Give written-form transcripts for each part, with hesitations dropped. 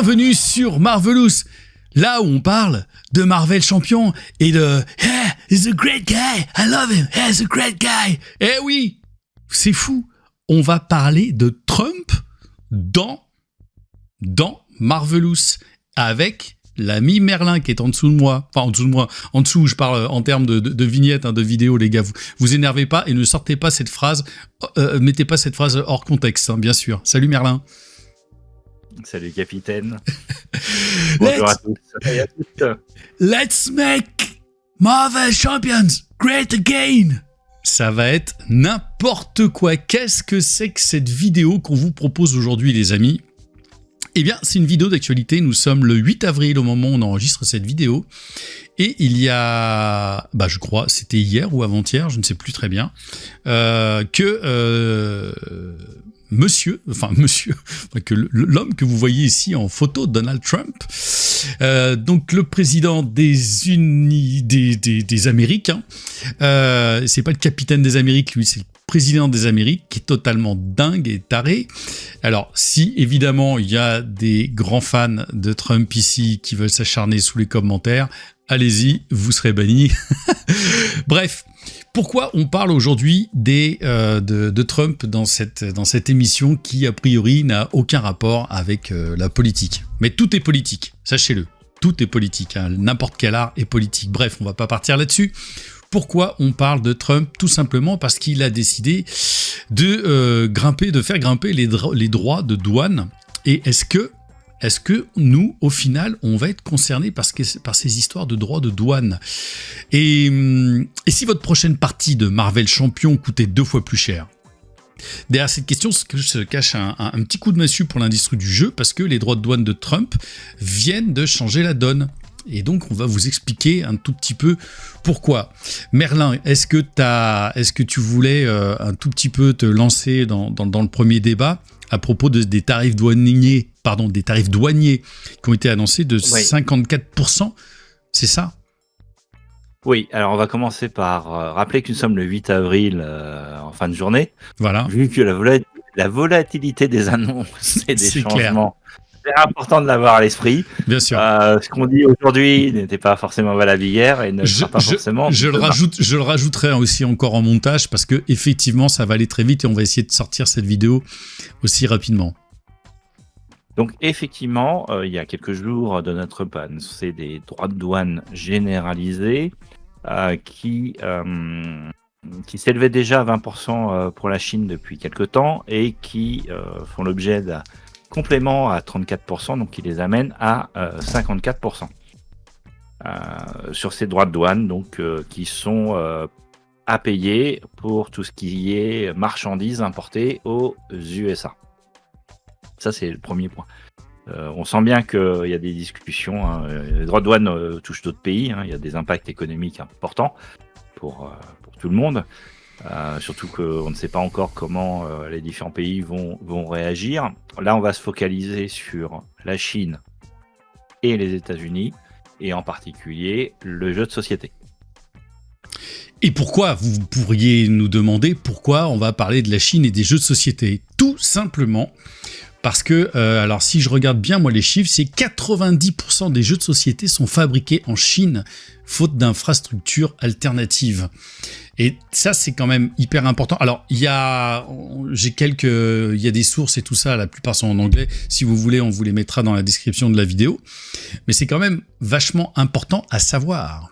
bienvenue sur Marvelous, là où on parle de Marvel Champion et de « Yeah, he's a great guy, I love him, yeah, he's a great guy ». Eh oui, c'est fou, on va parler de Trump dans Marvelous avec l'ami Merlin qui est en dessous de moi. Enfin, en dessous, je parle en termes de vignettes, de vidéos, les gars. Vous énervez pas et ne sortez pas cette phrase, mettez pas cette phrase hors contexte, bien sûr. Salut Merlin. Salut capitaine. Bonjour à tous et à toutes. Let's make Marvel Champions great again. Ça va être n'importe quoi. Qu'est-ce que c'est que cette vidéo qu'on vous propose aujourd'hui, les amis ? Eh bien, c'est une vidéo d'actualité. Nous sommes le 8 avril au moment où on enregistre cette vidéo. Et il y a, je crois, c'était hier ou avant-hier, je ne sais plus très bien, l'homme que vous voyez ici en photo, Donald Trump, donc le président des Amériques, c'est pas le capitaine des Amériques, lui, c'est le président des Amériques, qui est totalement dingue et taré. Alors, si évidemment il y a des grands fans de Trump ici qui veulent s'acharner sous les commentaires, allez-y, vous serez bannis. Bref, pourquoi on parle aujourd'hui de Trump dans cette émission qui, a priori, n'a aucun rapport avec la politique. Mais tout est politique, sachez-le. Tout est politique, n'importe quel art est politique. Bref, on va pas partir là-dessus. Pourquoi on parle de Trump ? Tout simplement parce qu'il a décidé de faire grimper les droits de douane. Et est-ce que nous, au final, on va être concernés par ces histoires de droits de douane ? Et si votre prochaine partie de Marvel Champion coûtait 2 fois plus cher ? Derrière cette question se cache un petit coup de massue pour l'industrie du jeu, parce que les droits de douane de Trump viennent de changer la donne. Et donc, on va vous expliquer un tout petit peu pourquoi. Merlin, est-ce que tu voulais un tout petit peu te lancer dans le premier débat à propos des tarifs douaniers qui ont été annoncés de 54%, c'est ça ? Oui, alors on va commencer par rappeler que nous sommes le 8 avril en fin de journée. Voilà. Vu que la volatilité des annonces et des changements, c'est important de l'avoir à l'esprit. Bien sûr. Ce qu'on dit aujourd'hui n'était pas forcément valable hier et ne sera pas forcément. Je le rajouterai aussi encore en montage parce que effectivement ça va aller très vite et on va essayer de sortir cette vidéo aussi rapidement. Donc effectivement, il y a quelques jours, Donald Trump a annoncé des droits de douane généralisés qui s'élevaient déjà à 20% pour la Chine depuis quelques temps et qui font l'objet d'un complément à 34%, donc qui les amène à 54% sur ces droits de douane, donc qui sont à payer pour tout ce qui est marchandises importées aux USA. Ça, c'est le premier point. On sent bien qu'il y a des discussions. Les droits de douane touchent d'autres pays. Il y a des impacts économiques importants pour tout le monde. Surtout qu'on ne sait pas encore comment les différents pays vont réagir. Là, on va se focaliser sur la Chine et les États-Unis, et en particulier le jeu de société. Et pourquoi ? Vous pourriez nous demander pourquoi on va parler de la Chine et des jeux de société ? Tout simplement parce que, alors si je regarde bien moi les chiffres, c'est 90% des jeux de société sont fabriqués en Chine, faute d'infrastructures alternatives. Et ça, c'est quand même hyper important. Alors, il y a des sources et tout ça, la plupart sont en anglais. Si vous voulez, on vous les mettra dans la description de la vidéo. Mais c'est quand même vachement important à savoir.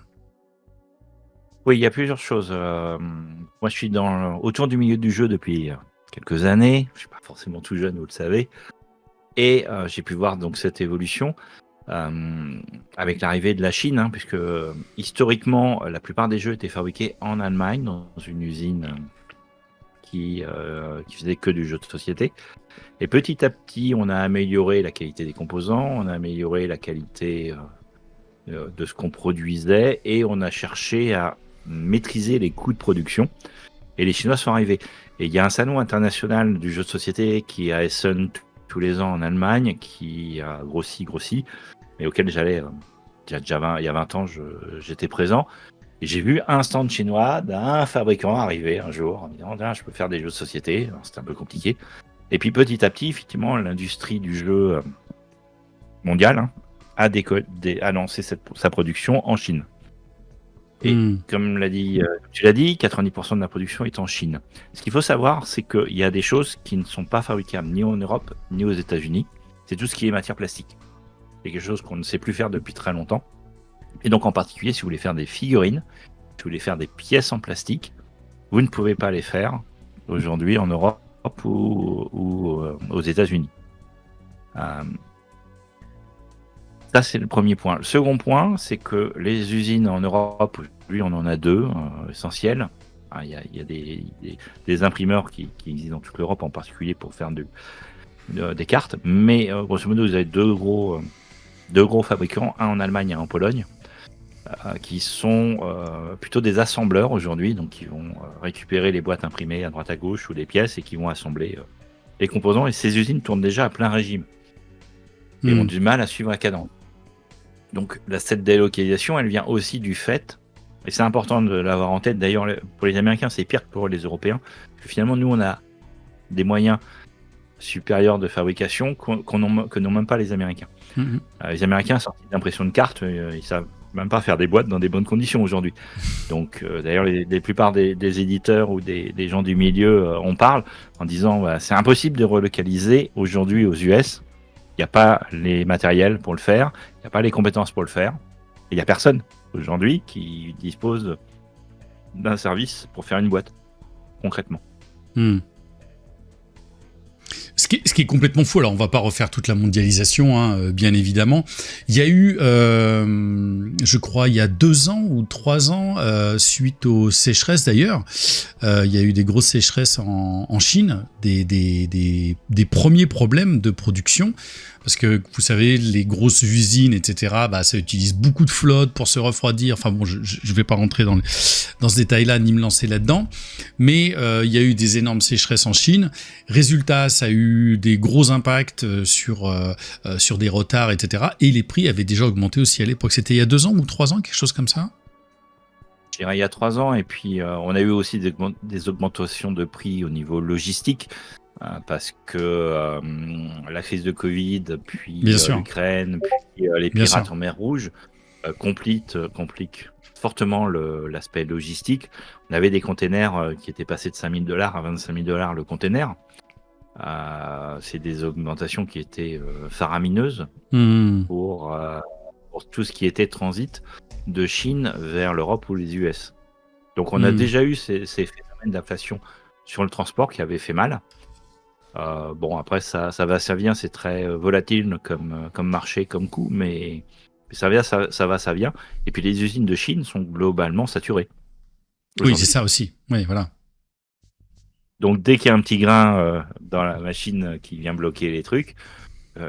Oui, il y a plusieurs choses. Moi, je suis autour du milieu du jeu depuis quelques années. Je suis pas forcément tout jeune, vous le savez. Et j'ai pu voir donc cette évolution avec l'arrivée de la Chine, puisque historiquement, la plupart des jeux étaient fabriqués en Allemagne, dans une usine qui faisait que du jeu de société. Et petit à petit, on a amélioré la qualité des composants, on a amélioré la qualité de ce qu'on produisait, et on a cherché à maîtriser les coûts de production. Et les Chinois sont arrivés. Et il y a un salon international du jeu de société qui est à Essen tous les ans en Allemagne, qui a grossi, et auquel j'allais il y a 20 ans, j'étais présent. Et j'ai vu un stand chinois d'un fabricant arriver un jour en me disant « je peux faire des jeux de société ». C'était un peu compliqué. Et puis petit à petit, effectivement, l'industrie du jeu mondial, hein, a lancé sa production en Chine. Et comme tu l'as dit, 90% de la production est en Chine. Ce qu'il faut savoir, c'est qu'il y a des choses qui ne sont pas fabricables ni en Europe ni aux États-Unis. C'est tout ce qui est matière plastique. C'est quelque chose qu'on ne sait plus faire depuis très longtemps. Et donc en particulier, si vous voulez faire des figurines, si vous voulez faire des pièces en plastique, vous ne pouvez pas les faire aujourd'hui en Europe ou aux États-Unis. Ça, c'est le premier point. Le second point, c'est que les usines en Europe, aujourd'hui, on en a deux essentielles. Il y a des imprimeurs qui existent dans toute l'Europe, en particulier pour faire des cartes. Mais grosso modo, vous avez deux gros fabricants, un en Allemagne et un en Pologne, qui sont plutôt des assembleurs aujourd'hui, donc qui vont récupérer les boîtes imprimées à droite à gauche ou les pièces et qui vont assembler les composants. Et ces usines tournent déjà à plein régime et ont du mal à suivre la cadence. Donc cette délocalisation, elle vient aussi du fait, et c'est important de l'avoir en tête, d'ailleurs pour les Américains c'est pire que pour les Européens, parce que finalement nous on a des moyens supérieurs de fabrication que n'ont même pas les Américains. Les Américains sortis d'impression de cartes, ils savent même pas faire des boîtes dans des bonnes conditions aujourd'hui. Donc d'ailleurs les plupart des éditeurs ou des gens du milieu en parlent en disant c'est impossible de relocaliser aujourd'hui aux US. Il n'y a pas les matériels pour le faire, il n'y a pas les compétences pour le faire. Et il n'y a personne aujourd'hui qui dispose d'un service pour faire une boîte, concrètement. Ce qui est complètement fou, alors on va pas refaire toute la mondialisation, hein, bien évidemment. Il y a eu, je crois, il y a 2 ans ou 3 ans, suite aux sécheresses d'ailleurs, il y a eu des grosses sécheresses en Chine, des premiers problèmes de production. Parce que, vous savez, les grosses usines, etc., ça utilise beaucoup de flotte pour se refroidir. Enfin bon, je vais pas rentrer dans ce détail-là, ni me lancer là-dedans. Mais il y a eu des énormes sécheresses en Chine. Résultat, ça a eu des gros impacts sur des retards, etc. Et les prix avaient déjà augmenté aussi à l'époque. C'était il y a 2 ans ou 3 ans, quelque chose comme ça ? Je dirais il y a 3 ans. Et puis, on a eu aussi des augmentations de prix au niveau logistique. Parce que la crise de Covid, puis l'Ukraine, puis les pirates en mer Rouge compliquent fortement l'aspect logistique. On avait des containers qui étaient passés de $5 000 à $25 000 le container. C'est des augmentations qui étaient faramineuses pour tout ce qui était transit de Chine vers l'Europe ou les US. Donc on a déjà eu ces phénomènes d'inflation sur le transport qui avaient fait mal. Bon, après, ça va, ça vient, c'est très volatile comme marché, comme coût, mais ça va, ça vient. Et puis les usines de Chine sont globalement saturées. Oui, c'est ça aussi. Oui, voilà. Donc dès qu'il y a un petit grain dans la machine qui vient bloquer les trucs,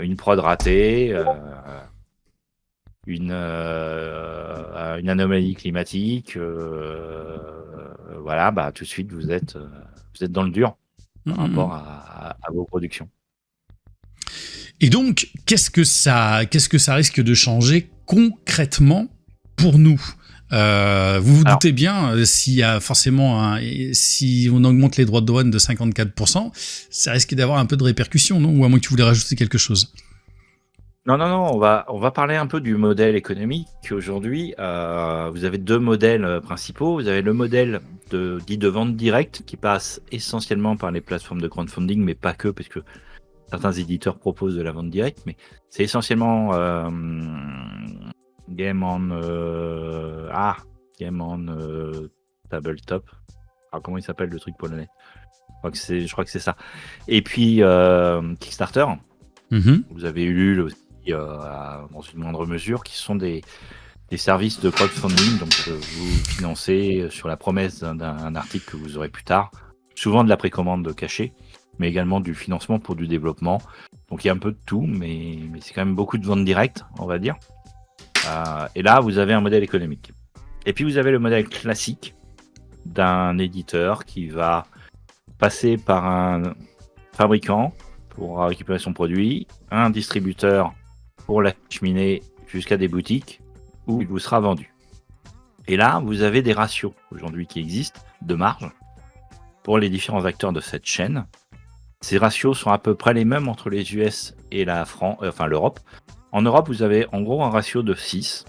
une prod ratée, une anomalie climatique, voilà, tout de suite vous êtes dans le dur par rapport à vos productions. Et donc, qu'est-ce que ça risque de changer concrètement pour nous ? Vous vous doutez bien, s'il y a forcément si on augmente les droits de douane de 54%, ça risque d'avoir un peu de répercussions, non ? Ou à moins que tu voulais rajouter quelque chose ? Non, on va parler un peu du modèle économique. Aujourd'hui, vous avez 2 modèles principaux. Vous avez le modèle dit de vente directe qui passe essentiellement par les plateformes de crowdfunding, mais pas que, parce que certains éditeurs proposent de la vente directe, mais c'est essentiellement Game on Tabletop. Alors, comment il s'appelle le truc polonais ? Je crois que c'est ça. Et puis Kickstarter. Vous avez eu aussi dans une moindre mesure, qui sont des services de crowdfunding, donc vous financez sur la promesse d'un article que vous aurez plus tard, souvent de la précommande cachée, mais également du financement pour du développement. Donc il y a un peu de tout, mais c'est quand même beaucoup de ventes directes, on va dire. Et là, vous avez un modèle économique. Et puis vous avez le modèle classique d'un éditeur qui va passer par un fabricant pour récupérer son produit, un distributeur pour l'acheminer jusqu'à des boutiques où il vous sera vendu. Et là, vous avez des ratios aujourd'hui qui existent de marge pour les différents acteurs de cette chaîne. Ces ratios sont à peu près les mêmes entre les US et l'Europe. En Europe, vous avez en gros un ratio de 6.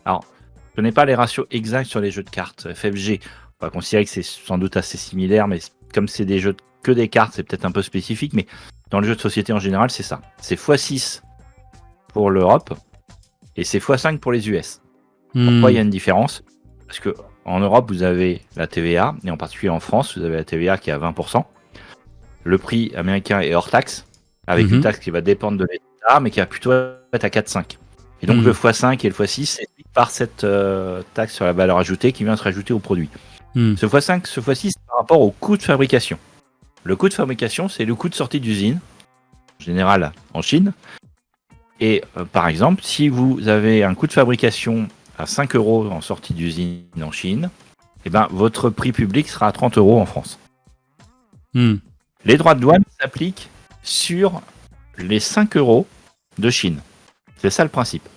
Alors, je connais pas les ratios exacts sur les jeux de cartes. FFG, on va considérer que c'est sans doute assez similaire, mais comme c'est des jeux que des cartes, c'est peut-être un peu spécifique, mais dans le jeu de société en général, c'est ça. C'est x6 pour l'Europe et c'est x5 pour les US. Pourquoi il y a une différence? Parce que en Europe, vous avez la TVA, et en particulier en France, vous avez la TVA qui est à 20%. Le prix américain est hors taxe, avec une taxe qui va dépendre de l'État, mais qui va plutôt être à 4,5. Et donc le x5 et le x6, c'est par cette taxe sur la valeur ajoutée qui vient se rajouter au produit. Ce x5, ce x6, c'est par rapport au coût de fabrication. Le coût de fabrication, c'est le coût de sortie d'usine, en général en Chine. Et par exemple, si vous avez un coût de fabrication à 5 € en sortie d'usine en Chine, eh ben, votre prix public sera à 30 € en France. Les droits de douane s'appliquent sur les 5 € de Chine. C'est ça le principe.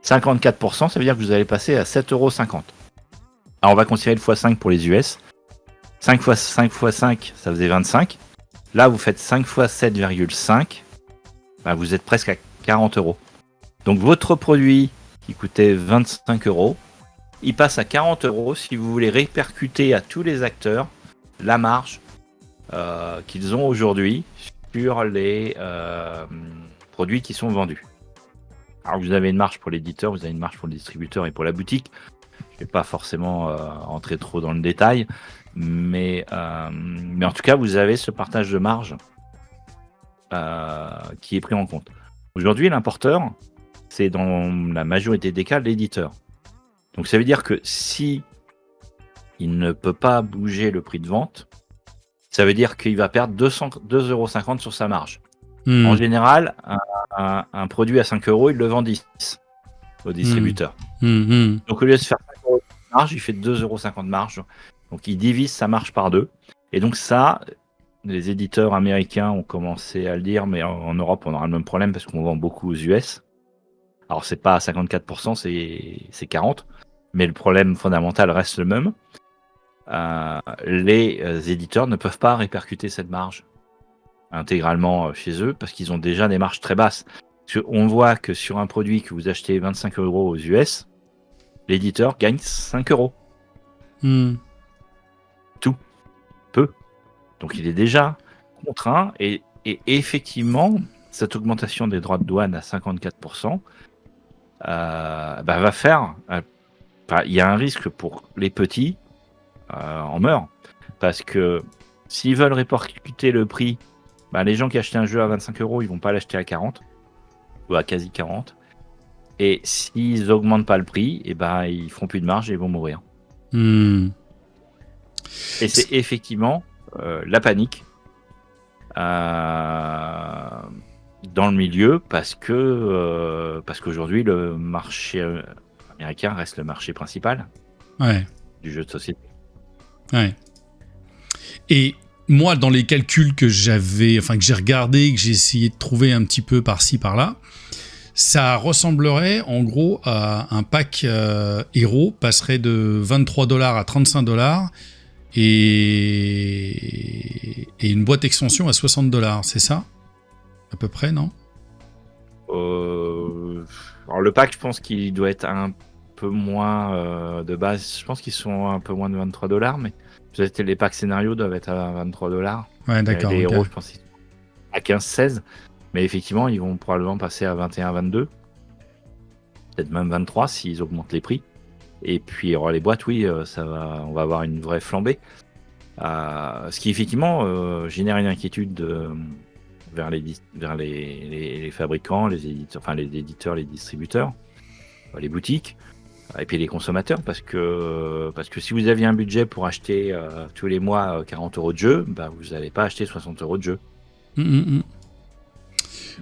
54%, ça veut dire que vous allez passer à 7,50 €. Alors on va considérer le x5 pour les US. 5 x 5 x 5, ça faisait 25. Là, vous faites 5 x 7,5. Ben, vous êtes presque à 40 €. Donc votre produit qui coûtait 25 €, il passe à 40 € si vous voulez répercuter à tous les acteurs la marge qu'ils ont aujourd'hui sur les produits qui sont vendus. Alors vous avez une marge pour l'éditeur, vous avez une marge pour le distributeur et pour la boutique. Je ne vais pas forcément entrer trop dans le détail, mais en tout cas, vous avez ce partage de marge qui est pris en compte. Aujourd'hui, l'importeur, c'est dans la majorité des cas l'éditeur. Donc ça veut dire que si il ne peut pas bouger le prix de vente, ça veut dire qu'il va perdre 2,50 € sur sa marge. En général, un produit à 5 €, il le vend 10 au distributeur. Donc au lieu de faire 5 € de marge, il fait 2,50 € de marge. Donc il divise sa marge par 2. Et donc ça, les éditeurs américains ont commencé à le dire, mais en Europe, on aura le même problème parce qu'on vend beaucoup aux US. Alors c'est pas 54%, c'est 40%. Mais le problème fondamental reste le même. Les éditeurs ne peuvent pas répercuter cette marge intégralement chez eux parce qu'ils ont déjà des marges très basses. On voit que sur un produit que vous achetez 25 € aux US, l'éditeur gagne 5 €. Tout. Peu. Donc il est déjà contraint et effectivement, cette augmentation des droits de douane à 54% va faire... il y a un risque pour les petits en meurent. Parce que s'ils veulent répercuter le prix, les gens qui achetaient un jeu à 25 €, ils vont pas l'acheter à 40 ou à quasi 40. Et s'ils augmentent pas le prix, ils feront plus de marge et ils vont mourir. Et c'est effectivement la panique dans le milieu parce qu'aujourd'hui le marché américain reste le marché principal du jeu de société. Ouais. Et moi, dans les calculs que j'ai regardé, que j'ai essayé de trouver un petit peu par-ci, par-là, ça ressemblerait en gros à un pack héros passerait de 23 $ à 35 $ et une boîte extension à 60 $, c'est ça? À peu près, non? Alors le pack, je pense qu'il doit être un peu moins de base. Je pense qu'ils sont un peu moins de 23 $, mais peut-être les packs scénarios doivent être à 23 $. Ouais, d'accord. Les héros, je pense qu'ils sont à 15-16, mais effectivement, ils vont probablement passer à 21-22, peut-être même 23 s'ils augmentent les prix. Et puis alors, les boîtes, oui, on va avoir une vraie flambée. Ce qui effectivement génère une inquiétude vers les fabricants, les éditeurs, les distributeurs, les boutiques, et puis les consommateurs, parce que si vous aviez un budget pour acheter tous les mois 40 € de jeux, vous n'allez pas acheter 60 € de jeux. Donc,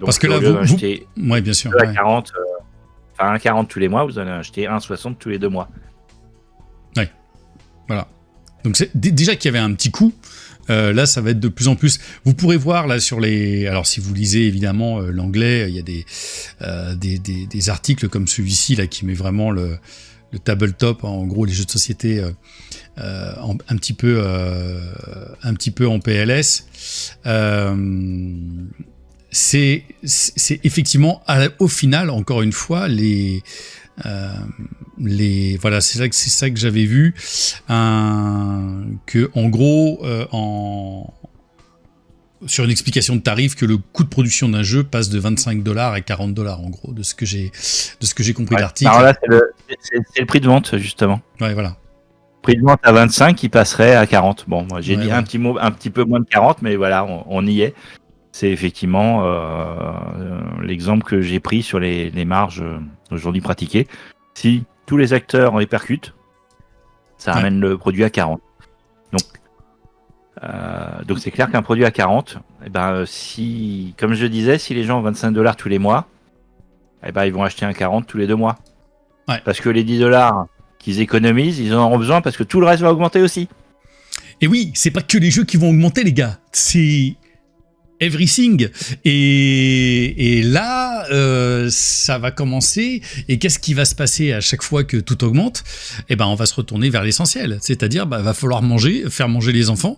parce que là, ouais, bien sûr, 40, un 40 tous les mois, vous allez acheter un 60 tous les 2 mois. Ouais, voilà. Donc c'est déjà qu'il y avait un petit coût. Là, ça va être de plus en plus. Vous pourrez voir là sur les. Alors, si vous lisez évidemment l'anglais, il y a des articles comme celui-ci là qui met vraiment le tabletop, en gros les jeux de société un petit peu en PLS. c'est effectivement, au final, encore une fois, voilà, c'est ça que j'avais vu, que en gros, sur une explication de tarif, que le coût de production d'un jeu passe de $25 à $40 en gros, de ce que j'ai compris de l'article. Alors là, c'est le prix de vente justement. Ouais, voilà. Prix de vente à 25 qui passerait à 40. Bon, moi j'ai dit Ouais. un petit peu moins de 40, mais voilà, on y est. C'est effectivement l'exemple que j'ai pris sur les marges aujourd'hui pratiquées. Si tous les acteurs répercutent, ça ramène le produit à 40. Donc c'est clair qu'un produit à 40, si, comme je disais, si les gens ont $25 tous les mois, ils vont acheter un 40 tous les 2 mois. Ouais. Parce que les $10 qu'ils économisent, ils en auront besoin parce que tout le reste va augmenter aussi. Et oui, c'est pas que les jeux qui vont augmenter, les gars. C'est everything. Et là, ça va commencer. Et qu'est-ce qui va se passer à chaque fois que tout augmente ? On va se retourner vers l'essentiel. C'est-à-dire, va falloir faire manger les enfants.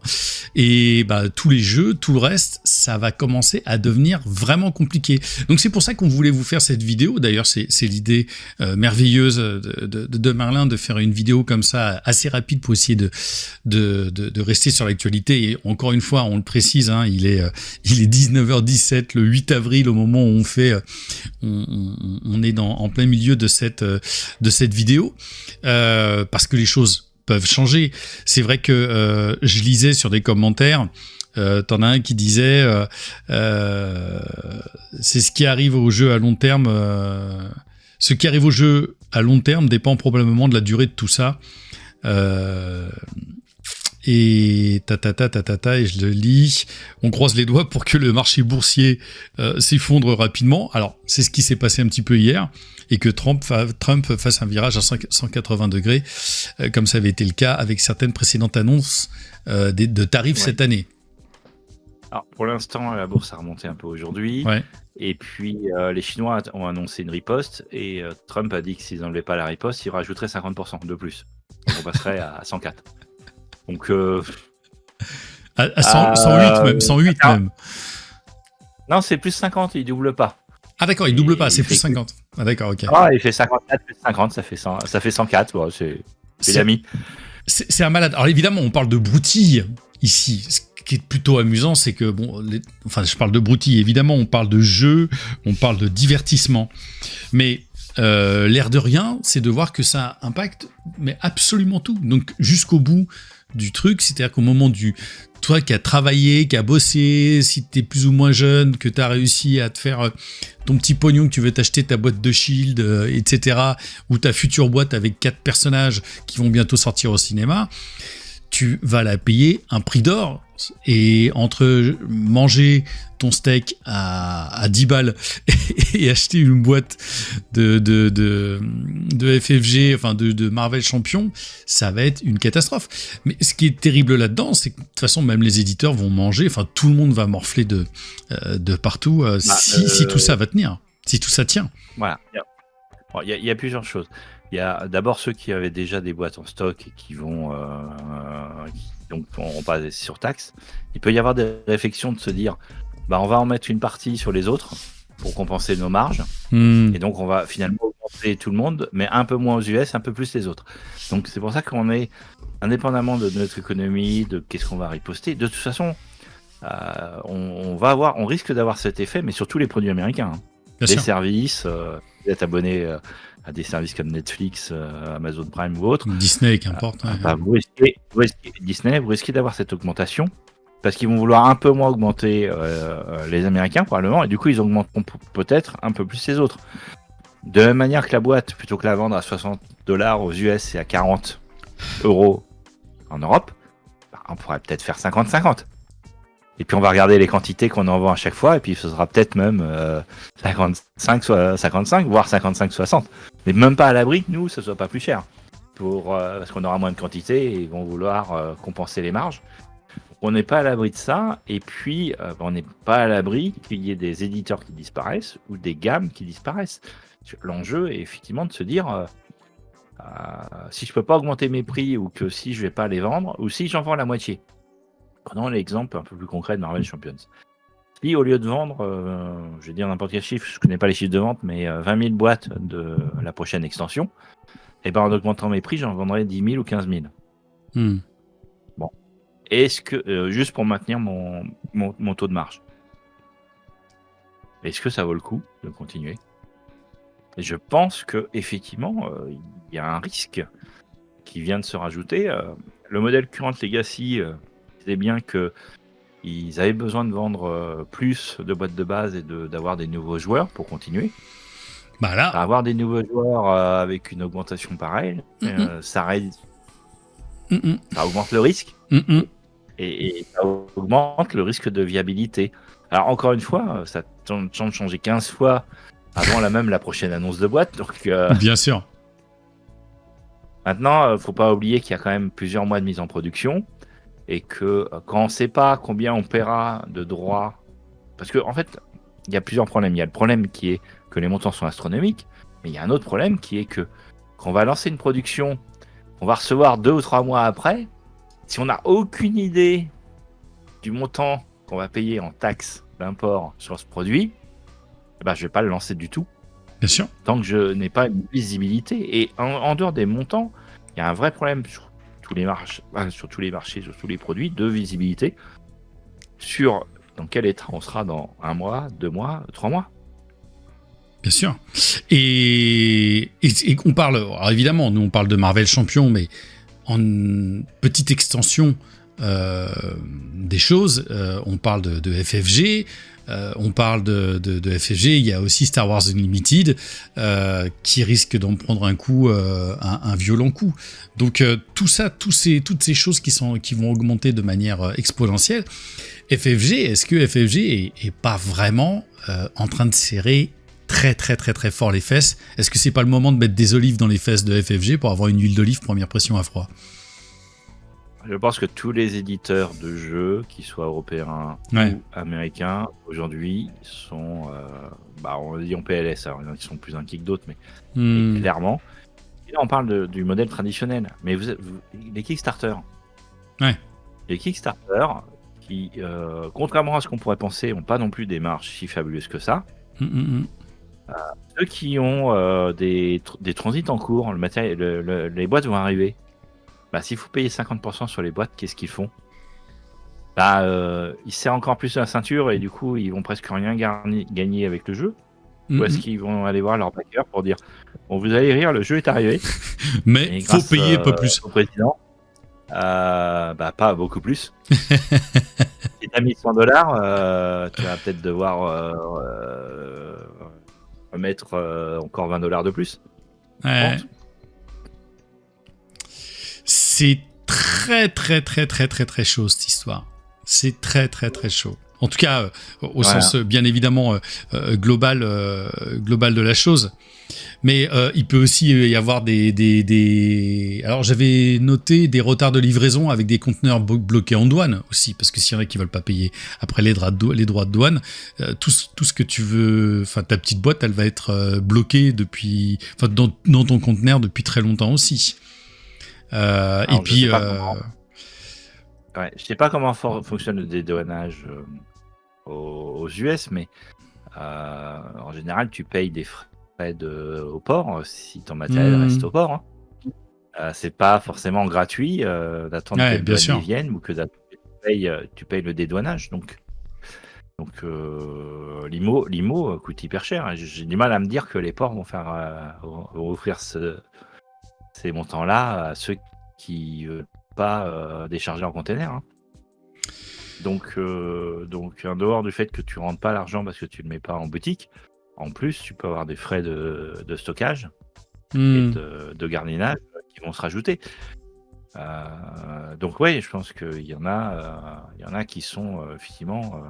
Et tous les jeux, tout le reste, ça va commencer à devenir vraiment compliqué. Donc c'est pour ça qu'on voulait vous faire cette vidéo. D'ailleurs, c'est l'idée merveilleuse de Merlin de faire une vidéo comme ça, assez rapide pour essayer de rester sur l'actualité. Et encore une fois, on le précise, hein, il est 19h17 le 8 avril au moment où on est en plein milieu de cette vidéo, parce que les choses peuvent changer. C'est vrai que je lisais sur des commentaires, t'en as un qui disait c'est ce qui arrive au jeu à long terme. Ce qui arrive au jeu à long terme dépend probablement de la durée de tout ça. Et et je le lis. On croise les doigts pour que le marché boursier s'effondre rapidement. Alors, c'est ce qui s'est passé un petit peu hier, et que Trump fasse un virage à 180 degrés, comme ça avait été le cas avec certaines précédentes annonces de tarifs cette année. Alors, pour l'instant, la bourse a remonté un peu aujourd'hui. Ouais. Et puis, les Chinois ont annoncé une riposte, et Trump a dit que s'ils n'enlevaient pas la riposte, il rajouterait 50% de plus. Donc, on passerait à 104. Donc, à 108 même, 108 même. Non, c'est plus 50, il double pas. Ah d'accord, il double pas, c'est plus 50. Ah d'accord, ok. Ah, il fait 54 plus 50, ça fait 104. Bon, c'est l'ami. C'est un malade. Alors évidemment, on parle de broutille ici. Ce qui est plutôt amusant, c'est que, je parle de broutille, évidemment, on parle de jeu, on parle de divertissement. Mais l'air de rien, c'est de voir que ça impacte mais absolument tout. Donc jusqu'au bout du truc, c'est-à-dire qu'au moment toi qui as travaillé, qui as bossé, si t'es plus ou moins jeune, que t'as réussi à te faire ton petit pognon, que tu veux t'acheter ta boîte de Shield, etc., ou ta future boîte avec 4 personnages qui vont bientôt sortir au cinéma, tu vas la payer un prix d'or. Et entre manger ton steak à 10 balles et acheter une boîte de FFG, enfin de Marvel Champion, ça va être une catastrophe. Mais ce qui est terrible là-dedans, c'est que de toute façon, même les éditeurs vont manger, enfin tout le monde va morfler de partout si tout ça va tenir, si tout ça tient. Voilà. Il y a plusieurs choses. Il y a d'abord ceux qui avaient déjà des boîtes en stock et qui vont donc on passe sur taxe. Il peut y avoir des réflexions de se dire on va en mettre une partie sur les autres pour compenser nos marges. Et donc on va finalement augmenter tout le monde, mais un peu moins aux US, un peu plus les autres. Donc c'est pour ça qu'on est, indépendamment de notre économie, de qu'est-ce qu'on va riposter, de toute façon on risque d'avoir cet effet, mais sur tous les produits américains. Les services, vous êtes abonné à des services comme Netflix, Amazon Prime ou autres. Disney, qu'importe. Vous risquez d'avoir cette augmentation, parce qu'ils vont vouloir un peu moins augmenter les Américains probablement, et du coup ils augmenteront peut-être un peu plus les autres. De la même manière que la boîte, plutôt que la vendre à $60 aux US et à 40 € en Europe, on pourrait peut-être faire 50-50. Et puis on va regarder les quantités qu'on en vend à chaque fois, et puis ce sera peut-être même 55, voire 55-60. Mais même pas à l'abri que nous, ce soit pas plus cher. Parce qu'on aura moins de quantité et ils vont vouloir compenser les marges. On n'est pas à l'abri de ça, et puis on n'est pas à l'abri qu'il y ait des éditeurs qui disparaissent ou des gammes qui disparaissent. L'enjeu est effectivement de se dire si je peux pas augmenter mes prix, ou que si je vais pas les vendre, ou si j'en vends la moitié. Prenons l'exemple un peu plus concret de Marvel Champions. Si au lieu de vendre, je vais dire n'importe quel chiffre, je connais pas les chiffres de vente, mais 20 000 boîtes de la prochaine extension, et ben en augmentant mes prix, j'en vendrai 10 000 ou 15 000. Hmm. Bon. Est-ce que, juste pour maintenir mon taux de marge, est-ce que ça vaut le coup de continuer? Et je pense que effectivement, il y a un risque qui vient de se rajouter. Le modèle Current Legacy disait bien qu'ils avaient besoin de vendre plus de boîtes de base et d'avoir des nouveaux joueurs pour continuer. Bah là, Avoir des nouveaux joueurs avec une augmentation pareille, ça augmente le risque et ça augmente le risque de viabilité. Alors encore une fois, ça tente de changer 15 fois avant la prochaine annonce de boîte. Donc, bien sûr. maintenant, faut pas oublier qu'il y a quand même plusieurs mois de mise en production et que quand on ne sait pas combien on paiera de droits, parce qu'en fait, il y a plusieurs problèmes. Il y a le problème qui est que les montants sont astronomiques, mais il y a un autre problème qui est que quand on va lancer une production, on va recevoir 2 ou 3 mois après. Si on n'a aucune idée du montant qu'on va payer en taxes d'import sur ce produit, eh ben, je ne vais pas le lancer du tout. Bien sûr. Tant que je n'ai pas une visibilité. Et en dehors des montants, il y a un vrai problème sur tous les marchés, sur tous les produits de visibilité sur dans quel état on sera dans 1 mois, 2 mois, 3 mois. Bien sûr. Et on parle, alors évidemment, nous on parle de Marvel Champion, mais en petite extension des choses, on parle de FFG, on parle de FFG, il y a aussi Star Wars Unlimited qui risque d'en prendre un coup, un violent coup. Donc tout ça, toutes ces choses qui vont augmenter de manière exponentielle. FFG, est-ce que FFG est pas vraiment en train de serrer très très très très fort les fesses? Est-ce que c'est pas le moment de mettre des olives dans les fesses de FFG pour avoir une huile d'olive première pression à froid? Je pense que tous les éditeurs de jeux, qu'ils soient européens ou américains, aujourd'hui sont, on dit en PLS, alors il y en a qui sont plus inquiets que d'autres, mais clairement. Et là, on parle du modèle traditionnel, mais les Kickstarter. Les Kickstarter, qui, contrairement à ce qu'on pourrait penser, n'ont pas non plus des marges si fabuleuses que ça. Ceux qui ont des transits en cours, les boîtes vont arriver. S'il faut payer 50% sur les boîtes, qu'est-ce qu'ils font? Ils serrent encore plus la ceinture et du coup, ils vont presque rien gagner avec le jeu. Ou est-ce qu'ils vont aller voir leur backer pour dire bon, vous allez rire, le jeu est arrivé. Mais il faut payer un peu plus. Au président, pas beaucoup plus. Si t'as mis $100, tu vas peut-être devoir mettre encore $20 de plus. Ouais. C'est très très très très très très chaud cette histoire. C'est très très très chaud. En tout cas, au sens bien évidemment global de la chose. Mais il peut aussi y avoir des... Alors j'avais noté des retards de livraison avec des conteneurs bloqués en douane aussi, parce que s'il y en a qui veulent pas payer après les droits de douane, tout ce que tu veux, enfin ta petite boîte, elle va être bloquée depuis, enfin dans ton conteneur depuis très longtemps aussi. Et puis, je sais pas comment fonctionne le dédouanage aux US, mais en général, tu payes des frais au port si ton matériel reste au port. C'est pas forcément gratuit d'attendre que les douaniers viennent ou que tu payes le dédouanage. Donc l'IMO coûte hyper cher. J'ai du mal à me dire que les ports vont offrir ces montants-là à ceux qui veulent pas décharger en container. Donc en dehors du fait que tu rentres pas l'argent parce que tu le mets pas en boutique, en plus tu peux avoir des frais de stockage et de gardiennage qui vont se rajouter. Donc je pense qu'il y en a qui sont effectivement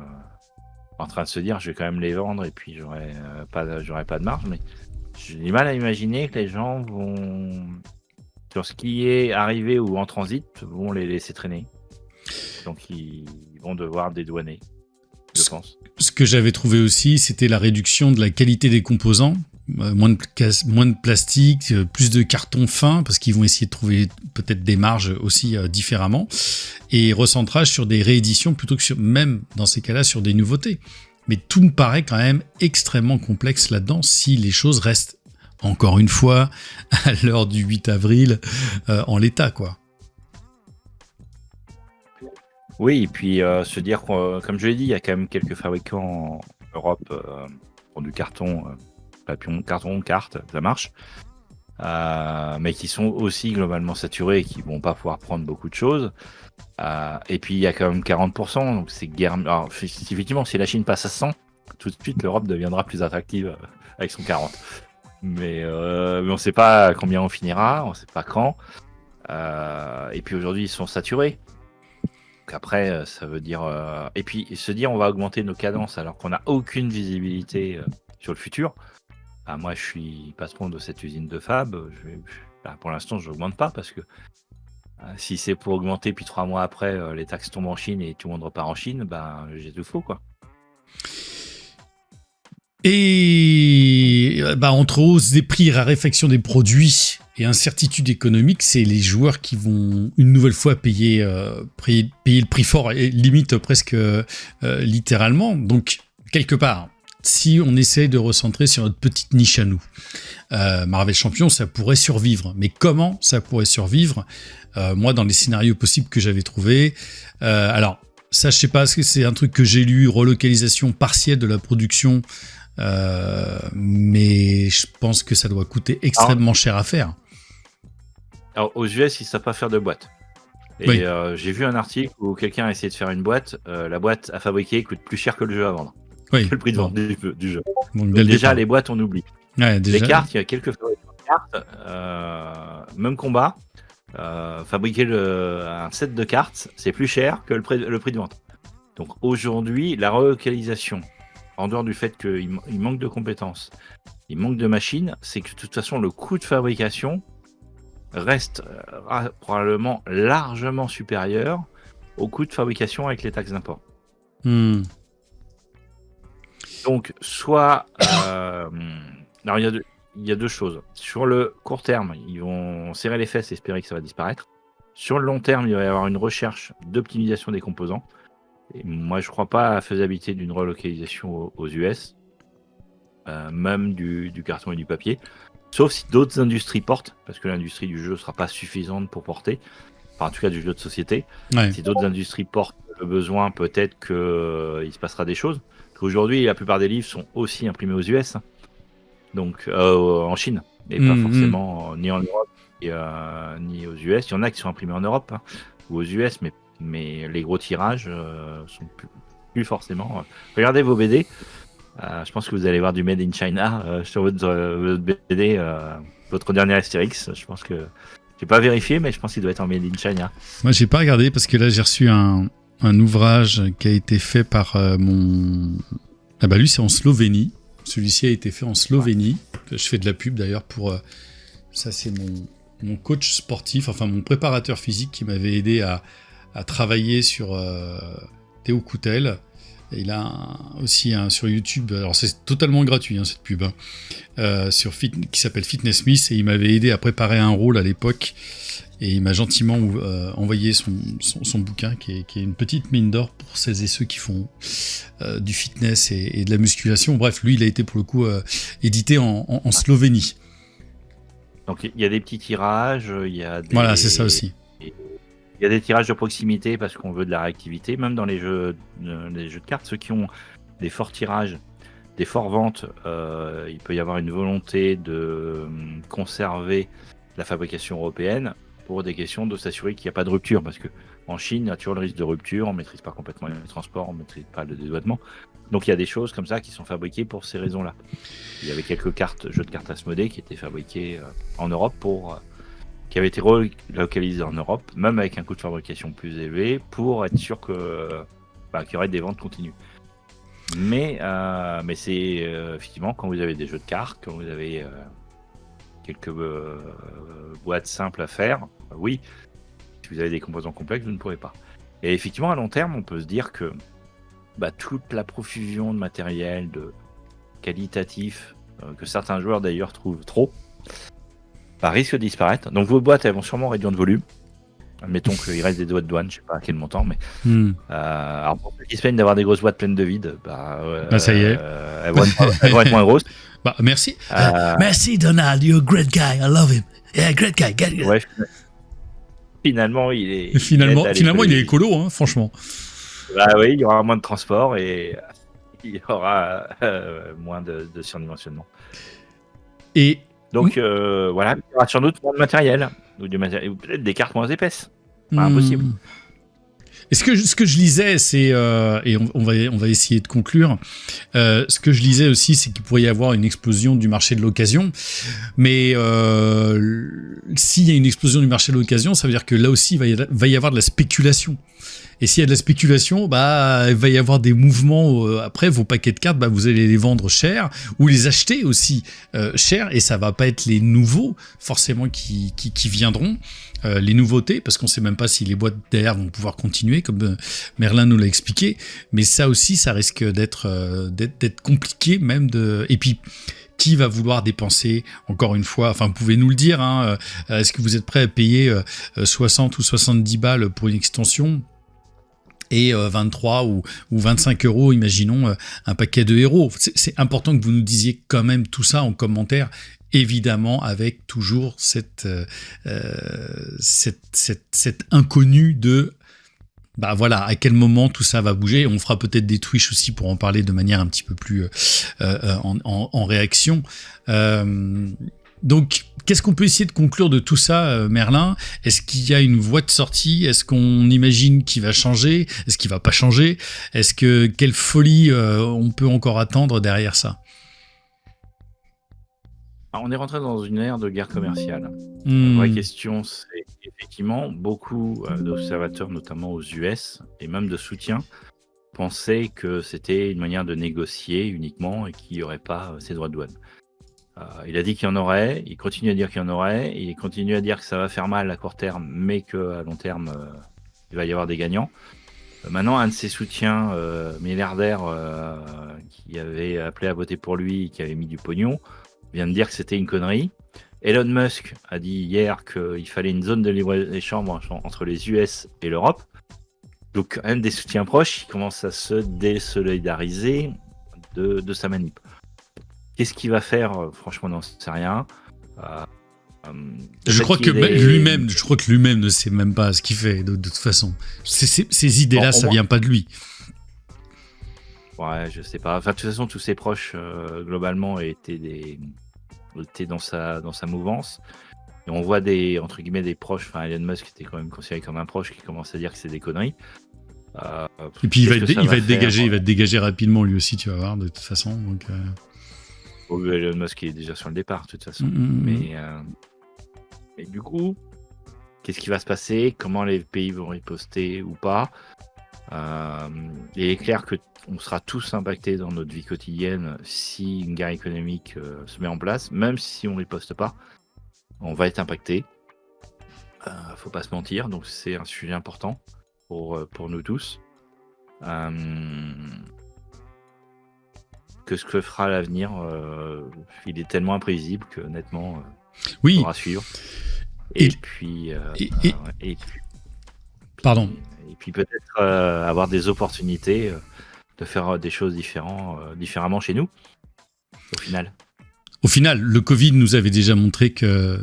en train de se dire je vais quand même les vendre et puis j'aurai pas de marge, mais j'ai du mal à imaginer que les gens vont, sur ce qui est arrivé ou en transit, vont les laisser traîner. Donc ils vont devoir dédouaner, je pense. Ce que j'avais trouvé aussi, c'était la réduction de la qualité des composants moins de plastique, plus de carton fin, parce qu'ils vont essayer de trouver peut-être des marges aussi différemment, et recentrage sur des rééditions plutôt que même dans ces cas-là sur des nouveautés. Mais tout me paraît quand même extrêmement complexe là-dedans si les choses restent, encore une fois, à l'heure du 8 avril, en l'état, quoi. Oui, et puis se dire, comme je l'ai dit, il y a quand même quelques fabricants en Europe pour du carton, papier, carton, carte, ça marche, mais qui sont aussi globalement saturés et qui vont pas pouvoir prendre beaucoup de choses. Et puis il y a quand même 40%, donc c'est guère. Alors, effectivement, si la Chine passe à 100, tout de suite l'Europe deviendra plus attractive avec son 40. Mais on ne sait pas combien on finira, on ne sait pas quand. Et puis aujourd'hui, ils sont saturés. Donc après, ça veut dire. Et puis se dire, on va augmenter nos cadences alors qu'on n'a aucune visibilité sur le futur. Moi, je suis patron de cette usine de fab. Pour l'instant, je n'augmente pas parce que si c'est pour augmenter, puis 3 mois après, les taxes tombent en Chine et tout le monde repart en Chine, j'ai tout faux, quoi. Et entre hausse des prix, raréfaction des produits et incertitude économique, c'est les joueurs qui vont une nouvelle fois payer le prix fort, et limite presque littéralement. Donc, quelque part, si on essaie de recentrer sur notre petite niche à nous, Marvel Champion, ça pourrait survivre. Mais comment ça pourrait survivre ? Moi, dans les scénarios possibles que j'avais trouvés, alors, ça, je sais pas, est-ce que c'est un truc que j'ai lu, relocalisation partielle de la production, mais je pense que ça doit coûter extrêmement cher à faire. Alors, aux US, ils savent pas faire de boîte. Et Oui. J'ai vu un article où quelqu'un a essayé de faire une boîte. La boîte à fabriquer coûte plus cher que le jeu à vendre. Oui. Que le prix de vente du jeu. Donc, Donc déjà, les boîtes, on oublie. Ouais, déjà. Les cartes, il y a quelques fabricants de cartes. Même combat. Fabriquer un set de cartes, c'est plus cher que le prix de vente. Donc aujourd'hui, la relocalisation, en dehors du fait qu'il manque de compétences, il manque de machines, c'est que de toute façon, le coût de fabrication reste probablement largement supérieur au coût de fabrication avec les taxes d'import. Donc, soit... alors, il y a deux choses. Sur le court terme, ils vont serrer les fesses et espérer que ça va disparaître. Sur le long terme, il va y avoir une recherche d'optimisation des composants. Et moi, je ne crois pas à la faisabilité d'une relocalisation aux US, même du carton et du papier. Sauf si d'autres industries portent, parce que l'industrie du jeu ne sera pas suffisante pour porter. Enfin, en tout cas, du jeu de société. Ouais. Si d'autres industries portent le besoin, peut-être qu'il se passera des choses. Aujourd'hui, la plupart des livres sont aussi imprimés aux US, donc en Chine, mais pas forcément ni en Europe ni aux US. Il y en a qui sont imprimés en Europe ou aux US, mais les gros tirages sont plus forcément. Regardez vos BD. Je pense que vous allez voir du Made in China sur votre BD, votre dernier Astérix. Je pense que j'ai pas vérifié, mais je pense qu'il doit être en Made in China. Moi, j'ai pas regardé parce que là, j'ai reçu un ouvrage qui a été fait par mon. Ah bah lui, c'est en Slovénie. Celui-ci a été fait en Slovénie. Je fais de la pub d'ailleurs pour. Ça, c'est mon coach sportif, enfin mon préparateur physique qui m'avait aidé à travailler sur Théo Coutel. Et il a aussi sur YouTube, alors c'est totalement gratuit cette pub, qui s'appelle Fitness Smith, et il m'avait aidé à préparer un rôle à l'époque, et il m'a gentiment envoyé son bouquin qui est une petite mine d'or pour celles et ceux qui font du fitness et de la musculation. Bref, lui il a été pour le coup édité en Slovénie. Donc il y a des petits tirages, il y a des... Voilà, c'est ça aussi. Il y a des tirages de proximité parce qu'on veut de la réactivité, même dans les jeux de cartes, ceux qui ont des forts tirages, des fortes ventes, il peut y avoir une volonté de conserver la fabrication européenne pour des questions de s'assurer qu'il n'y a pas de rupture, parce que en Chine, il y a toujours le risque de rupture, on ne maîtrise pas complètement les transports, on ne maîtrise pas le dédouanement. Donc il y a des choses comme ça qui sont fabriquées pour ces raisons-là. Il y avait quelques jeux de cartes Asmodée qui étaient fabriqués en Europe qui avait été relocalisé en Europe, même avec un coût de fabrication plus élevé, pour être sûr qu'il y aurait des ventes continues. Mais c'est effectivement quand vous avez des jeux de cartes, quand vous avez quelques boîtes simples à faire, oui. Si vous avez des composants complexes, vous ne pourrez pas. Et effectivement, à long terme, on peut se dire que toute la profusion de matériel, de qualitatif, que certains joueurs d'ailleurs trouvent trop, risque de disparaître. Donc vos boîtes, elles vont sûrement réduire de volume. Admettons qu'il reste des droits de douane, je sais pas à quel montant, mais alors pour ceux qui se plaignent d'avoir des grosses boîtes pleines de vide, ça y est. Elles vont être moins grosses. Merci. Merci Donald, you're a great guy, I love him. Yeah, great guy. Ouais, finalement, il est. Finalement, il est écolo, hein, franchement. Bah oui, il y aura moins de transport et il y aura moins de surdimensionnement. Et donc voilà, il y aura sans doute moins de matériel ou ou peut-être des cartes moins épaisses. Pas impossible. Et ce que je lisais, c'est et on va essayer de conclure. Ce que je lisais aussi, c'est qu'il pourrait y avoir une explosion du marché de l'occasion. Mais s'il y a une explosion du marché de l'occasion, ça veut dire que là aussi, il va y avoir de la spéculation. Et s'il y a de la spéculation, il va y avoir des mouvements. Après, vos paquets de cartes, vous allez les vendre cher ou les acheter aussi cher. Et ça va pas être les nouveaux, forcément, qui viendront. Les nouveautés, parce qu'on sait même pas si les boîtes derrière vont pouvoir continuer, comme Merlin nous l'a expliqué. Mais ça aussi, ça risque d'être compliqué même de. Et puis, qui va vouloir dépenser, encore une fois, enfin, vous pouvez nous le dire, hein, est-ce que vous êtes prêt à payer 60 ou 70 balles pour une extension et 23 ou 25 euros, imaginons, un paquet de héros. C'est important que vous nous disiez quand même tout ça en commentaire, évidemment avec toujours cette inconnue de voilà, à quel moment tout ça va bouger. On fera peut-être des Twitch aussi pour en parler de manière un petit peu plus en réaction. Donc, qu'est-ce qu'on peut essayer de conclure de tout ça, Merlin ? Est-ce qu'il y a une voie de sortie ? Est-ce qu'on imagine qu'il va changer ? Est-ce qu'il va pas changer ? Quelle folie on peut encore attendre derrière ça ? Alors, on est rentré dans une ère de guerre commerciale. La vraie question, c'est effectivement beaucoup d'observateurs, notamment aux US, et même de soutien, pensaient que c'était une manière de négocier uniquement et qu'il n'y aurait pas ces droits de douane. Il a dit qu'il y en aurait, il continue à dire qu'il y en aurait, et il continue à dire que ça va faire mal à court terme, mais qu'à long terme, il va y avoir des gagnants. Maintenant, un de ses soutiens milliardaires qui avait appelé à voter pour lui, qui avait mis du pognon, vient de dire que c'était une connerie. Elon Musk a dit hier qu'il fallait une zone de libre-échange entre les US et l'Europe. Donc, un des soutiens proches, il commence à se désolidariser de sa manip. Qu'est-ce qu'il va faire ? Franchement, on n'en sait rien. Je crois que lui-même ne sait même pas ce qu'il fait, de toute façon. Ces idées-là, ça vient pas de lui. Ouais, je sais pas. Enfin, de toute façon, tous ses proches, globalement, étaient dans sa mouvance. Et on voit entre guillemets, des proches. Enfin, Elon Musk était quand même considéré comme un proche qui commence à dire que c'est des conneries. Et puis, il va être dégagé rapidement, lui aussi, tu vas voir, de toute façon. Donc, Elon Musk est déjà sur le départ, de toute façon. Mais du coup, qu'est-ce qui va se passer ? Comment les pays vont riposter ou pas ? Il est clair qu'on sera tous impactés dans notre vie quotidienne si une guerre économique se met en place, même si on ne riposte pas, on va être impacté. Faut pas se mentir, donc c'est un sujet important pour nous tous. Que ce que fera l'avenir, il est tellement imprévisible que honnêtement, oui. On faudra suivre. Pardon. Et puis peut-être avoir des opportunités de faire des choses différemment chez nous, au final. Le Covid nous avait déjà montré que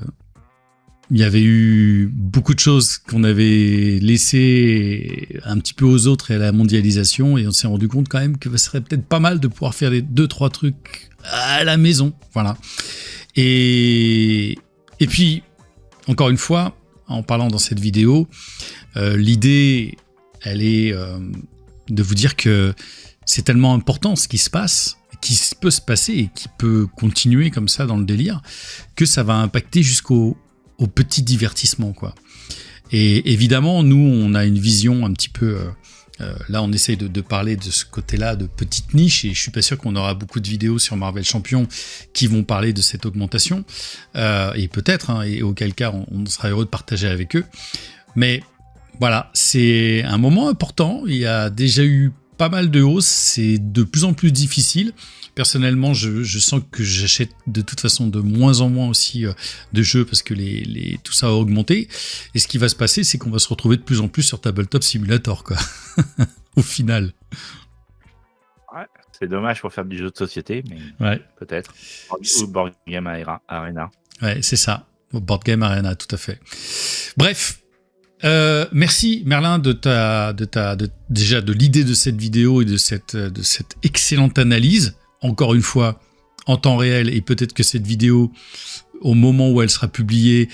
il y avait eu beaucoup de choses qu'on avait laissées un petit peu aux autres et à la mondialisation, et on s'est rendu compte quand même que ce serait peut-être pas mal de pouvoir faire les 2-3 trucs à la maison. Voilà. Et puis, encore une fois, en parlant dans cette vidéo, l'idée, elle est de vous dire que c'est tellement important ce qui se passe, qui peut se passer et qui peut continuer comme ça dans le délire, que ça va impacter jusqu'au petit divertissement, quoi. Et évidemment, nous, on a une vision un petit peu... là, on essaye de parler de ce côté-là, de petite niche, et je suis pas sûr qu'on aura beaucoup de vidéos sur Marvel Champions qui vont parler de cette augmentation. Et peut-être, hein, et auquel cas, on sera heureux de partager avec eux. Mais voilà, c'est un moment important. Il y a déjà eu pas mal de hausses, c'est de plus en plus difficile. Personnellement, je sens que j'achète de toute façon de moins en moins aussi de jeux parce que tout ça a augmenté. Et ce qui va se passer, c'est qu'on va se retrouver de plus en plus sur Tabletop Simulator, quoi. Au final. Ouais, c'est dommage pour faire du jeu de société, mais Ouais. peut-être. Ou Board Game Arena. Ouais, c'est ça. Board Game Arena, tout à fait. Bref. Merci Merlin déjà de l'idée de cette vidéo et de cette excellente analyse. Encore une fois, en temps réel, et peut-être que cette vidéo, au moment où elle sera publiée,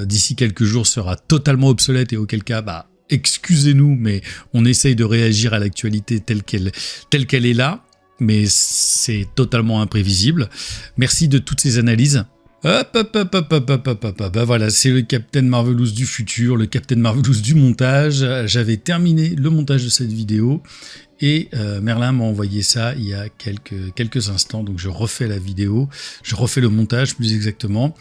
d'ici quelques jours, sera totalement obsolète, et auquel cas, excusez-nous, mais on essaye de réagir à l'actualité telle qu'elle est là, mais c'est totalement imprévisible. Merci de toutes ces analyses. Voilà, c'est le Captain Marvelous du futur, le Captain Marvelous du montage. J'avais terminé le montage de cette vidéo et Merlin m'a envoyé ça il y a quelques instants, donc je refais la vidéo, je refais le montage plus exactement.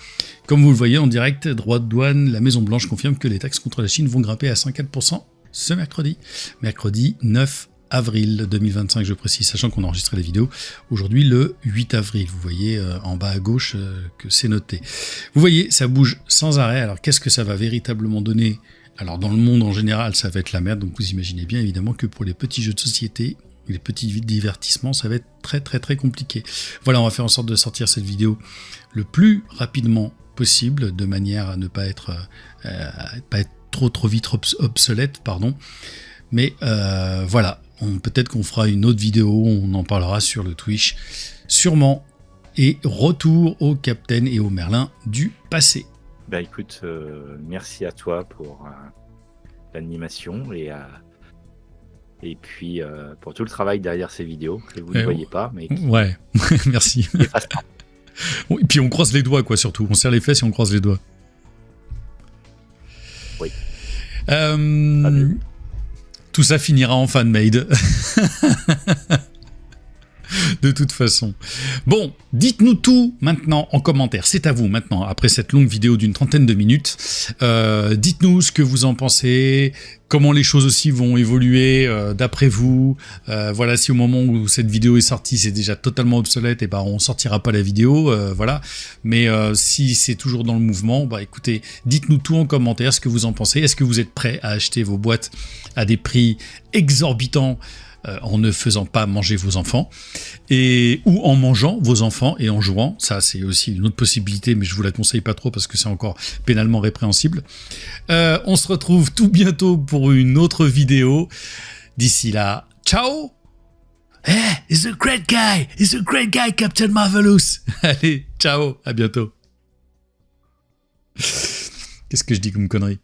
Comme vous le voyez en direct, droit de douane, la Maison Blanche confirme que les taxes contre la Chine vont grimper à 104% ce mercredi 9 avril 2025, je précise, sachant qu'on a enregistré la vidéo aujourd'hui le 8 avril. Vous voyez en bas à gauche que c'est noté. Vous voyez, ça bouge sans arrêt. Alors qu'est-ce que ça va véritablement donner ? Alors dans le monde en général, ça va être la merde, donc vous imaginez bien évidemment que pour les petits jeux de société, les petits divertissements, ça va être très très très compliqué. Voilà, on va faire en sorte de sortir cette vidéo le plus rapidement possible, de manière à ne pas être trop vite obsolète, pardon. Mais voilà, peut-être qu'on fera une autre vidéo, on en parlera sur le Twitch, sûrement. Et retour au Captain et au Merlin du passé. Écoute, merci à toi pour l'animation et puis pour tout le travail derrière ces vidéos que vous ne voyez pas. Mais ouais, merci. Et puis on croise les doigts, quoi, surtout. On serre les fesses et on croise les doigts. Oui. Tout ça finira en fan-made. De toute façon. Bon, dites-nous tout maintenant en commentaire. C'est à vous maintenant, après cette longue vidéo d'une 30aine de minutes. Dites-nous ce que vous en pensez, comment les choses aussi vont évoluer d'après vous. Voilà, si au moment où cette vidéo est sortie, c'est déjà totalement obsolète, et on sortira pas la vidéo, voilà. Mais si c'est toujours dans le mouvement, écoutez, dites-nous tout en commentaire, ce que vous en pensez. Est-ce que vous êtes prêts à acheter vos boîtes à des prix exorbitants en ne faisant pas manger vos enfants, ou en mangeant vos enfants et en jouant? Ça, c'est aussi une autre possibilité, mais je vous la conseille pas trop parce que c'est encore pénalement répréhensible. On se retrouve tout bientôt pour une autre vidéo. D'ici là, ciao! Hey, he's a great guy, Captain Marvelous. Allez, ciao, à bientôt. Qu'est-ce que je dis comme connerie?